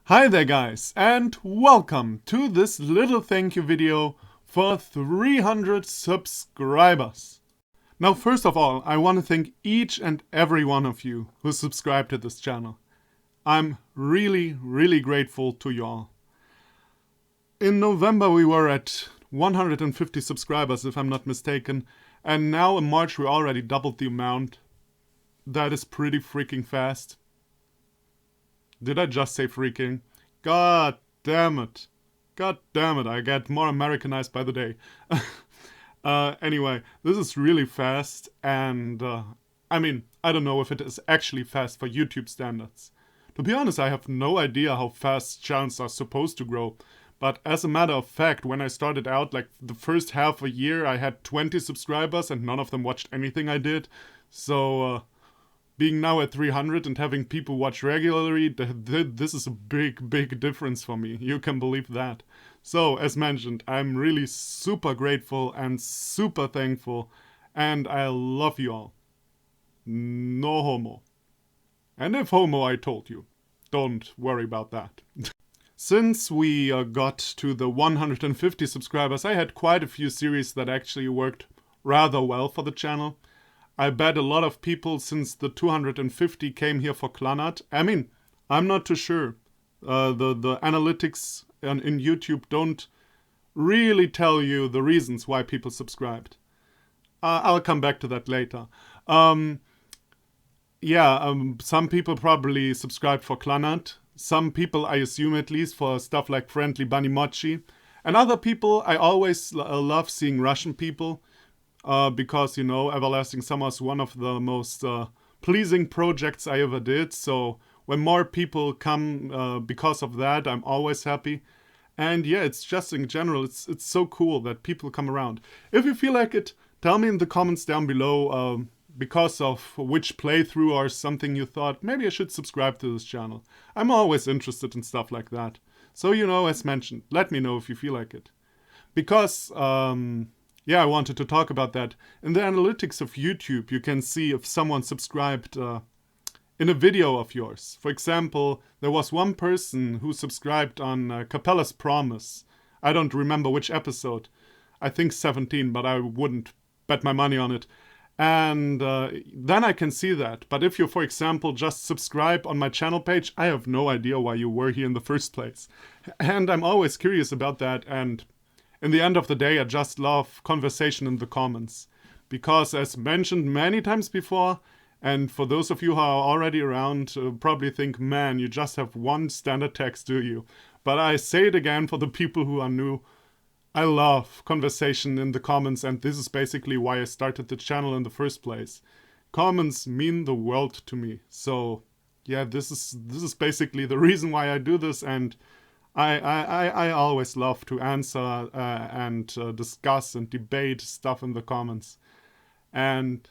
Hi there guys, and welcome to this little thank you video for 300 subscribers. Now first of all, I want to thank each and every one of you who subscribed to this channel. I'm really grateful to you all. In November we were at 150 subscribers if I'm not mistaken, and now in March we already doubled the amount. That is pretty freaking fast. Did I just say freaking? God damn it. God damn it, I get more Americanized by the day. Anyway, this is really fast, and I don't know if it is actually fast for YouTube standards. To be honest, I have no idea how fast channels are supposed to grow. But as a matter of fact, when I started out, like the first half a year, I had 20 subscribers and none of them watched anything I did. So, being now at 300 and having people watch regularly, this is a big difference for me. You can believe that. So, as mentioned, I'm really super grateful and super thankful, and I love you all. No homo. And if homo, I told you. Don't worry about that. Since we got to the 150 subscribers, I had quite a few series that actually worked rather well for the channel. I bet a lot of people since the 250 came here for Clannad. I'm not too sure. The analytics in YouTube don't really tell you the reasons why people subscribed. I'll come back to that later. Some people probably subscribed for Clannad. Some people, I assume at least, for stuff like Friendly Bunny Mochi. And other people, I always love seeing Russian people. Because, you know, Everlasting Summer is one of the most pleasing projects I ever did. So when more people come because of that, I'm always happy. And yeah, it's just in general, it's so cool that people come around. If you feel like it, tell me in the comments down below because of which playthrough or something you thought, maybe I should subscribe to this channel. I'm always interested in stuff like that. So, you know, as mentioned, let me know if you feel like it. Because, yeah, I wanted to talk about that. In the analytics of YouTube, you can see if someone subscribed in a video of yours. For example, there was one person who subscribed on Capella's Promise. I don't remember which episode. I think 17, but I wouldn't bet my money on it. And then I can see that. But if you, for example, just subscribe on my channel page, I have no idea why you were here in the first place. And I'm always curious about that, and in the end of the day, I just love conversation in the comments. Because as mentioned many times before, and for those of you who are already around, probably think, man, you just have one standard text, do you? But I say it again for the people who are new. I love conversation in the comments, and this is basically why I started the channel in the first place. Comments mean the world to me. So, yeah, this is basically the reason why I do this, and I always love to answer and discuss and debate stuff in the comments. And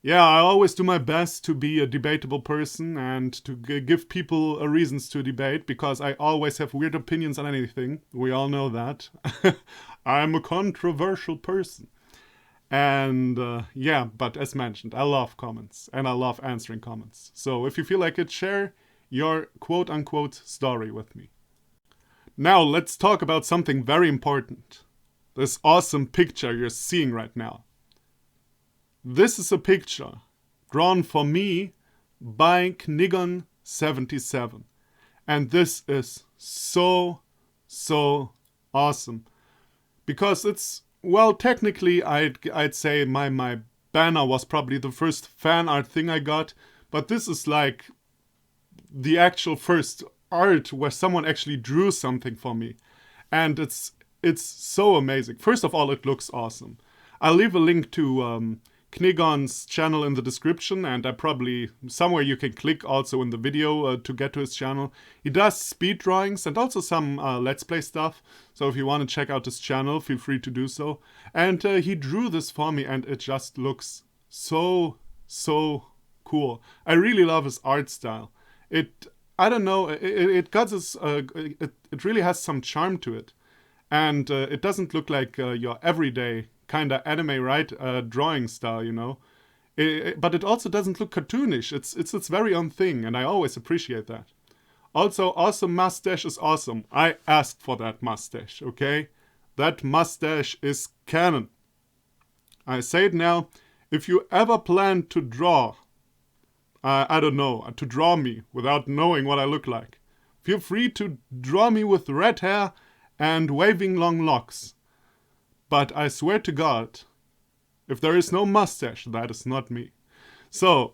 yeah, I always do my best to be a debatable person and to give people reasons to debate, because I always have weird opinions on anything. We all know that. I'm a controversial person. And yeah, but as mentioned, I love comments and I love answering comments. So if you feel like it, share your quote-unquote story with me. Now let's talk about something very important. This awesome picture you're seeing right now. This is a picture drawn for me by Knigon77. And this is so awesome. Because it's, well, technically I'd say my banner was probably the first fan art thing I got. But this is like the actual first art where someone actually drew something for me, and it's so amazing. First of all, it looks awesome. I'll leave a link to Knigon's channel in the description, and I probably somewhere you can click also in the video to get to his channel. He does speed drawings and also some let's play stuff, so if you want to check out his channel, feel free to do so. And he drew this for me, and it just looks so cool. I really love his art style. I don't know, it got this, it really has some charm to it. And it doesn't look like your everyday kind of anime, right, drawing style, you know. But it also doesn't look cartoonish. It's its very own thing, and I always appreciate that. Also, awesome mustache is awesome. I asked for that mustache, okay? That mustache is canon. I say it now. If you ever plan to draw, I don't know, to draw me without knowing what I look like, feel free to draw me with red hair and waving long locks. But I swear to God, if there is no mustache, that is not me. So,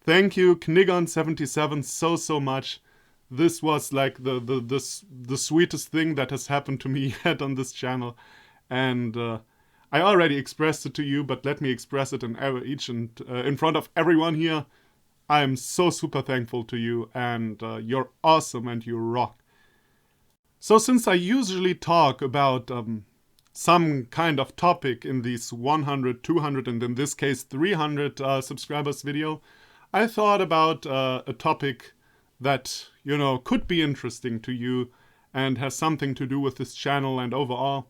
thank you, Knigon77, so much. This was like the sweetest thing that has happened to me yet on this channel. And I already expressed it to you, but let me express it in front of everyone here. I am so super thankful to you, and you're awesome and you rock. So since I usually talk about some kind of topic in these 100, 200, and in this case 300 subscribers video, I thought about a topic that, you know, could be interesting to you and has something to do with this channel and overall.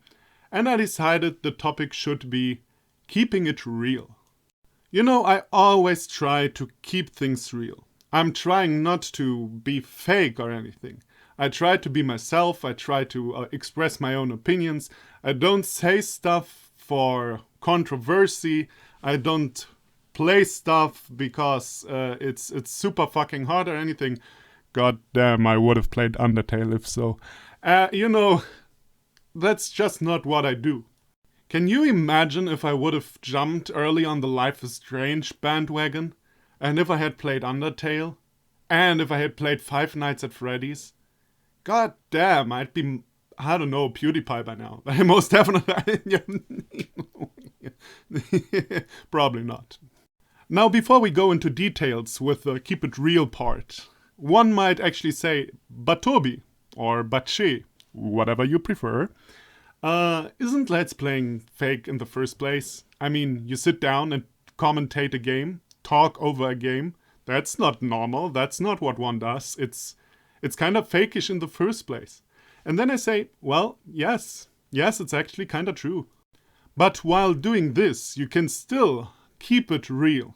And I decided the topic should be keeping it real. You know, I always try to keep things real. I'm trying not to be fake or anything. I try to be myself, I try to express my own opinions. I don't say stuff for controversy. I don't play stuff because it's super fucking hard or anything. God damn, I would have played Undertale if so. You know, that's just not what I do. Can you imagine if I would have jumped early on the Life is Strange bandwagon? And if I had played Undertale? And if I had played Five Nights at Freddy's? God damn, I'd be, I don't know, PewDiePie by now. Most definitely. Probably not. Now, before we go into details with the keep it real part, one might actually say Batobi, or Bache, whatever you prefer. Isn't Let's Playing fake in the first place? I mean, you sit down and commentate a game, talk over a game. That's not normal, that's not what one does. It's kind of fakish in the first place. And then I say, well, yes, it's actually kind of true. But while doing this, you can still keep it real.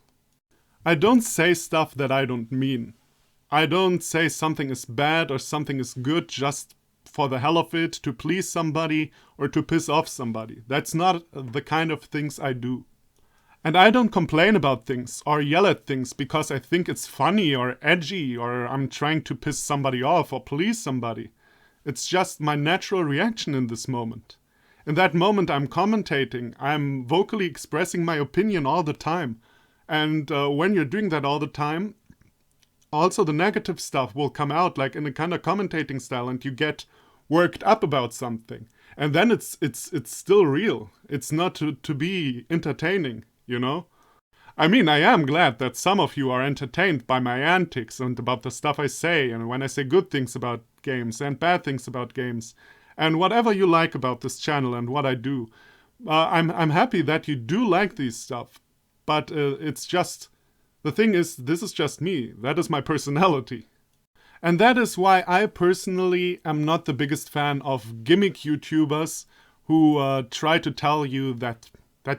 I don't say stuff that I don't mean. I don't say something is bad or something is good just for the hell of it, to please somebody or to piss off somebody. That's not the kind of things I do. And I don't complain about things or yell at things because I think it's funny or edgy or I'm trying to piss somebody off or please somebody. It's just my natural reaction in this moment. In that moment I'm commentating, I'm vocally expressing my opinion all the time. And when you're doing that all the time, also the negative stuff will come out like in a kind of commentating style and you get worked up about something. And then it's still real. It's not to be entertaining, you know? I mean, I am glad that some of you are entertained by my antics and about the stuff I say, and when I say good things about games and bad things about games, and whatever you like about this channel and what I do. I'm happy that you do like these stuff, but it's just, the thing is, this is just me. That is my personality. And that is why I personally am not the biggest fan of gimmick YouTubers who try to tell you that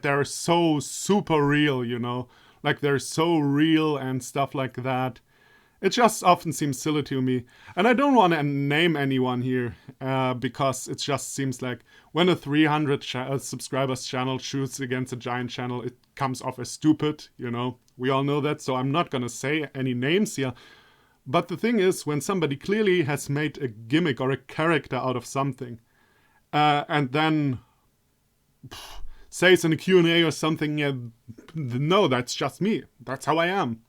they're so super real, you know? Like they're so real and stuff like that. It just often seems silly to me. And I don't want to name anyone here because it just seems like when a 300 subscribers channel shoots against a giant channel, it comes off as stupid, you know? We all know that, so I'm not gonna say any names here. But the thing is, when somebody clearly has made a gimmick or a character out of something, and then says in a Q&A or something, yeah, no, that's just me. That's how I am.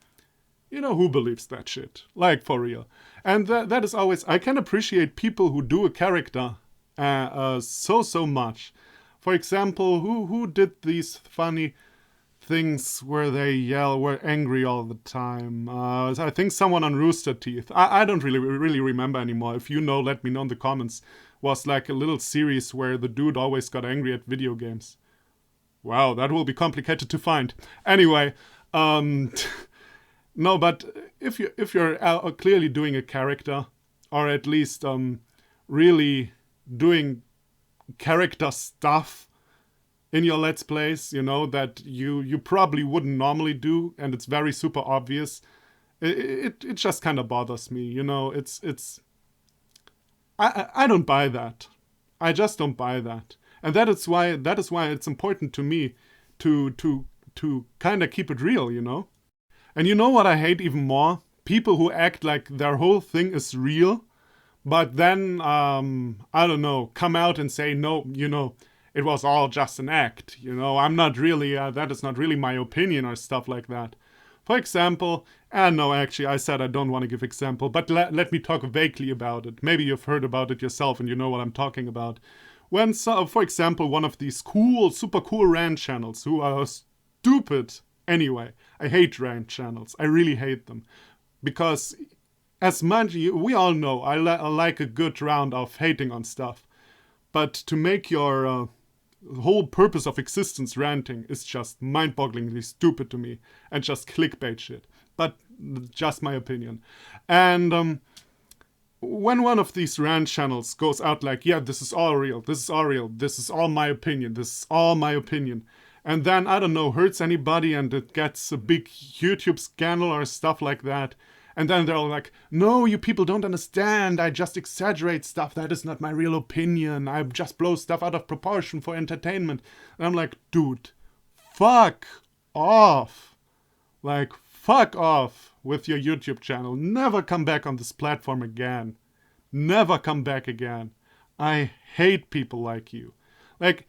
You know, who believes that shit? Like, for real. And that is always, I can appreciate people who do a character so much. For example, who did these funny things where they yell, were angry all the time? I think someone on Rooster Teeth. I don't really remember anymore. If you know, let me know in the comments. Was like a little series where the dude always got angry at video games. Wow, that will be complicated to find. Anyway, no, but if you're clearly doing a character, or at least really doing character stuff in your Let's Plays, you know, that you probably wouldn't normally do, and it's very super obvious, It just kind of bothers me, you know. I don't buy that. I just don't buy that, and that is why it's important to me to to to kind of keep it real, you know. And you know what I hate even more? People who act like their whole thing is real, but then I don't know, come out and say no, you know, it was all just an act. You know, I'm not really that is not really my opinion or stuff like that. For example, no, actually, I said I don't want to give example, but let me talk vaguely about it. Maybe you've heard about it yourself and you know what I'm talking about. When, for example, one of these cool, super cool rant channels who are stupid anyway. I hate rant channels. I really hate them because, as much we all know, I like a good round of hating on stuff, but to make your whole purpose of existence ranting is just mind-bogglingly stupid to me and just clickbait shit. But just my opinion. And when one of these rant channels goes out like, yeah, this is all real, this is all real, this is all my opinion, this is all my opinion, and then, I don't know, hurts anybody and it gets a big YouTube scandal or stuff like that, and then they're all like, no, you people don't understand, I just exaggerate stuff, that is not my real opinion, I just blow stuff out of proportion for entertainment. And I'm like, dude, fuck off. Like, fuck off with your YouTube channel. Never come back on this platform again. Never come back again. I hate people like you. Like,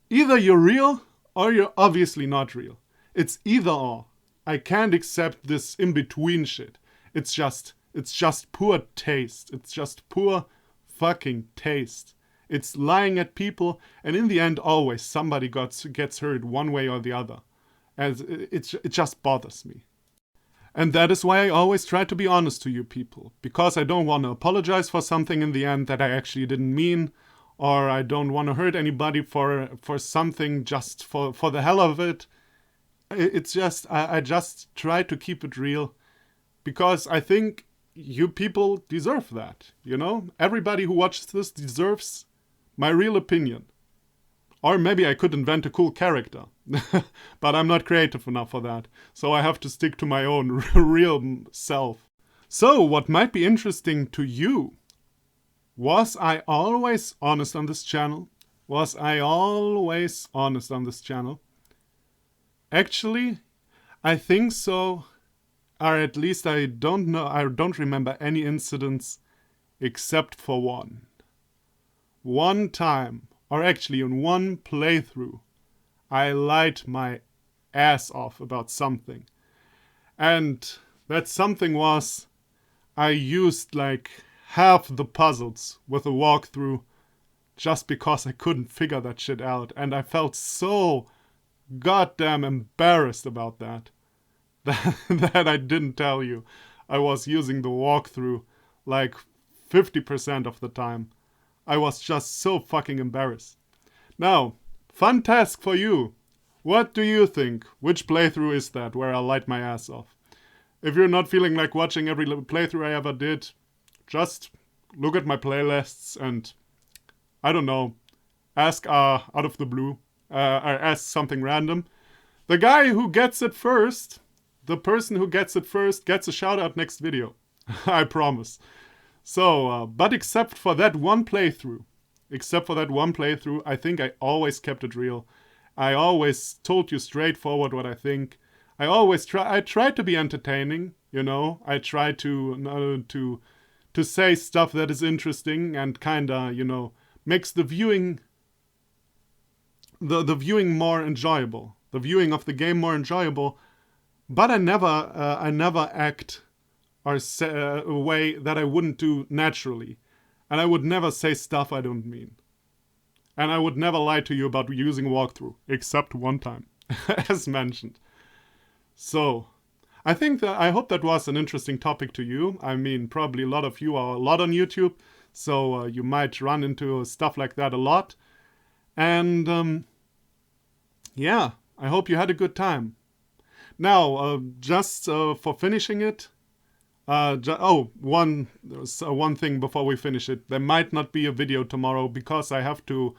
either you're real or you're obviously not real. It's either or. I can't accept this in-between shit. It's just poor taste. It's just poor fucking taste. It's lying at people, and in the end, always somebody gets hurt one way or the other. And it just bothers me. And that is why I always try to be honest to you people. Because I don't want to apologize for something in the end that I actually didn't mean. Or I don't want to hurt anybody for something just for the hell of it. It's just, I just try to keep it real. Because I think you people deserve that, you know? Everybody who watches this deserves my real opinion. Or maybe I could invent a cool character. But I'm not creative enough for that. So I have to stick to my own real self. So, what might be interesting to you? Was I always honest on this channel? Was I always honest on this channel? Actually, I think so. Or at least I don't know. I don't remember any incidents except for one. One time, or actually in one playthrough, I lied my ass off about something. And that something was, I used like half the puzzles with a walkthrough just because I couldn't figure that shit out. And I felt so goddamn embarrassed about that. That I didn't tell you. I was using the walkthrough like 50% of the time. I was just so fucking embarrassed. Now, fun task for you. What do you think? Which playthrough is that where I light my ass off? If you're not feeling like watching every playthrough I ever did, just look at my playlists and, I don't know, ask out of the blue, or ask something random. The guy who gets it first, the person who gets it first gets a shout out next video. I promise. So, but except for that one playthrough, I think I always kept it real. I always told you straightforward what I think. I try to be entertaining, you know. I try to say stuff that is interesting and kinda, you know, makes the viewing the viewing more enjoyable. The viewing of the game more enjoyable. But I never act or say a way that I wouldn't do naturally. And I would never say stuff I don't mean. And I would never lie to you about using walkthrough, except one time, as mentioned. So, I hope that was an interesting topic to you. I mean, probably a lot of you are a lot on YouTube, so you might run into stuff like that a lot. And, yeah, I hope you had a good time. Now, just for finishing it, one thing before we finish it. There might not be a video tomorrow because I have to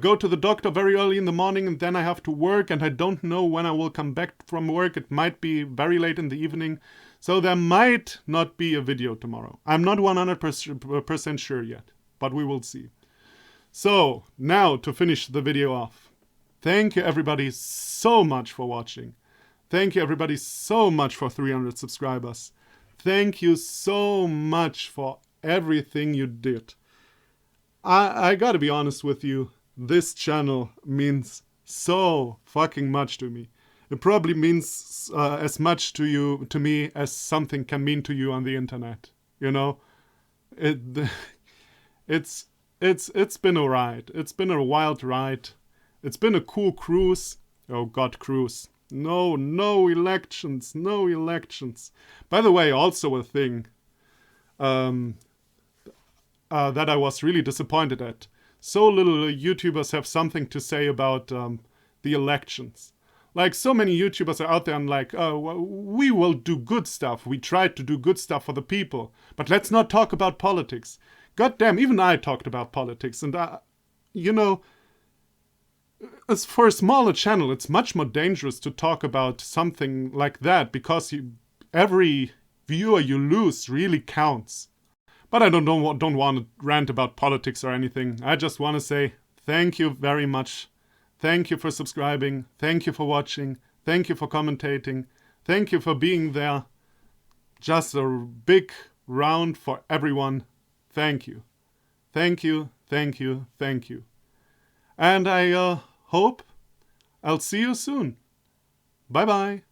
go to the doctor very early in the morning and then I have to work and I don't know when I will come back from work. It might be very late in the evening. So there might not be a video tomorrow. I'm not 100% sure yet, but we will see. So, now to finish the video off. Thank you everybody so much for watching. Thank you everybody so much for 300 subscribers. Thank you so much for everything you did. I gotta be honest with you, this channel means so fucking much to me. It probably means as much to me as something can mean to you on the internet. You know, it's been a ride. It's been a wild ride. It's been a cool cruise. Oh God, cruise. No elections. No elections. By the way, also a thing that I was really disappointed at. So little YouTubers have something to say about the elections. Like, so many YouTubers are out there and like, we will do good stuff. We tried to do good stuff for the people. But let's not talk about politics. God damn, even I talked about politics. And, you know, as for a smaller channel, it's much more dangerous to talk about something like that because every viewer you lose really counts. But I don't want to rant about politics or anything. I just want to say thank you very much. Thank you for subscribing. Thank you for watching. Thank you for commentating. Thank you for being there. Just a big round for everyone. Thank you. Thank you. Thank you. Thank you. And I hope I'll see you soon. Bye bye.